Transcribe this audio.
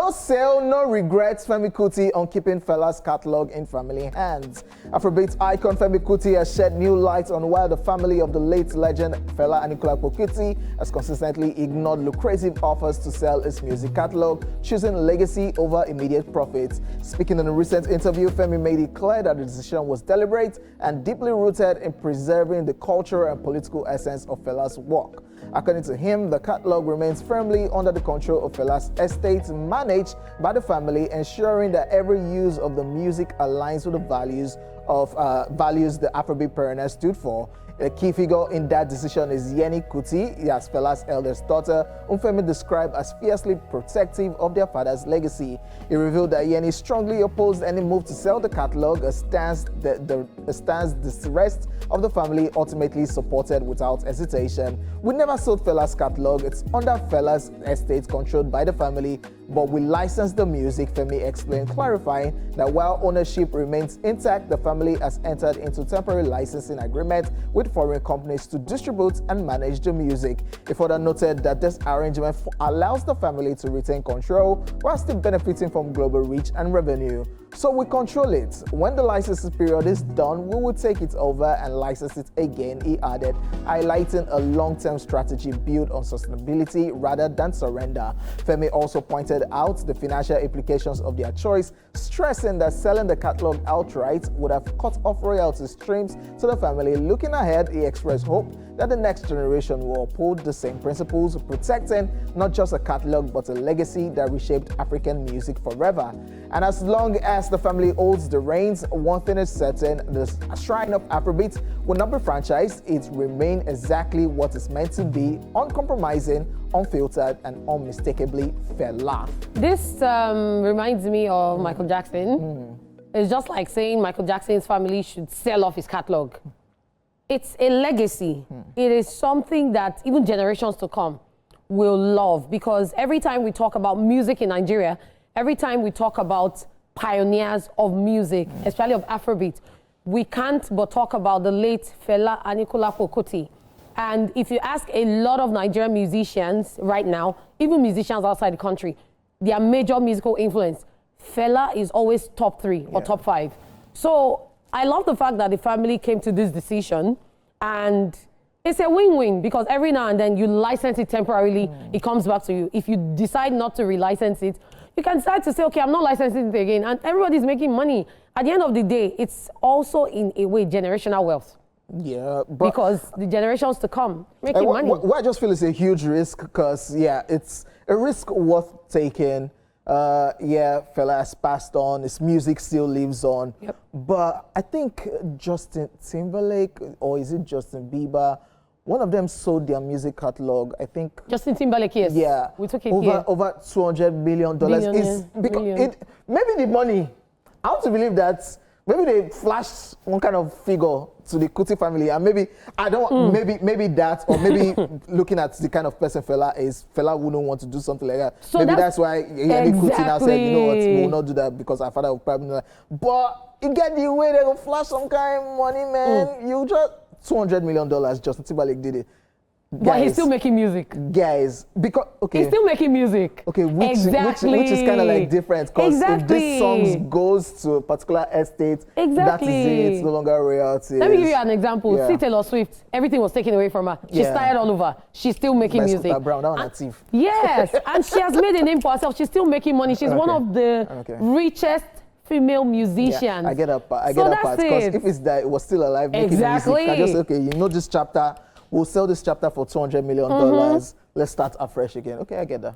No sale, no regrets. Femi Kuti on keeping Fela's catalog in family hands. Afrobeat icon Femi Kuti has shed new light on why the family of the late legend Fela Kuti has consistently ignored lucrative offers to sell its music catalog, choosing legacy over immediate profits. Speaking in a recent interview, Femi made it clear that the decision was deliberate and deeply rooted in preserving the cultural and political essence of Fela's work. According to him, the catalog remains firmly under the control of Fela's estate, managed by the family, ensuring that every use of the music aligns with the values the Afrobeat pioneer stood for. A key figure in that decision is Femi Kuti, as Fela's eldest daughter, whom Femi described as fiercely protective of their father's legacy. He revealed that Yeni strongly opposed any move to sell the catalog, a stance the rest of the family ultimately supported without hesitation. We never sold Fela's catalog. It's under Fela's estate controlled by the family, but we license the music, Femi explained, clarifying that while ownership remains intact, the family has entered into temporary licensing agreement with foreign companies to distribute and manage the music. He further noted that this arrangement allows the family to retain control while still benefiting from global reach and revenue. So we control it. When the licensing period is done, we will take it over and license it again, he added, highlighting a long-term strategy built on sustainability rather than surrender. Femi also pointed out the financial implications of their choice, stressing that selling the catalog outright would have cut off royalty streams to the family. Looking ahead, he expressed hope that the next generation will uphold the same principles, protecting not just a catalog but a legacy that reshaped African music forever. And as long as the family holds the reins, one thing is certain: the shrine of Afrobeat will not be franchised. It remains exactly what it's meant to be: uncompromising, unfiltered, and unmistakably Fela. This reminds me of Michael Jackson. It's just like saying Michael Jackson's family should sell off his catalog. It's a legacy. It is something that even generations to come will love, because every time we talk about music in Nigeria, every time we talk about pioneers of music, especially of Afrobeat, we can't but talk about the late Fela Kuti. And if you ask a lot of Nigerian musicians right now, even musicians outside the country, their major musical influence, Fela is always top 3 or top 5. So I love the fact that the family came to this decision, and it's a win-win, because every now and then you license it temporarily, it comes back to you. If you decide not to relicense it, you can decide to say, okay, I'm not licensing it again, and everybody's making money. At the end of the day, it's also in a way generational wealth. Yeah, because the generations to come making money. What I just feel is a huge risk, because it's a risk worth taking. Fela has passed on, his music still lives on. But I think Justin Timberlake, or is it Justin Bieber, one of them sold their music catalog, I think. Justin Timberlake, yes. Yeah. We took it over $200 million. Maybe the money, I want to believe that maybe they flashed one kind of figure to the Kuti family, and maybe maybe that, or maybe looking at the kind of person Fela is, Fela wouldn't want to do something like that. So maybe that's why Kuti now said, you know what, we will not do that because our father will probably not. But you get the way they go flash some kind of money, man. You just $200 million. Justin Timberlake did it. But he's still making music. Guys, because, okay. He's still making music. Okay, which is kind of like different. Because if this song goes to a particular estate, that is it. It's no longer royalty. Let me give you an example. See Taylor Swift. Everything was taken away from her. She's tired all over. She's still making music. Brown, that one a thief. Yes, and she has made a name for herself. She's still making money. She's one of the richest female musicians. Yeah, I get that part. Because if it's that it was still alive making music, I just say, okay, you know this chapter, we'll sell this chapter for $200 million. Let's start afresh again. Okay, I get that.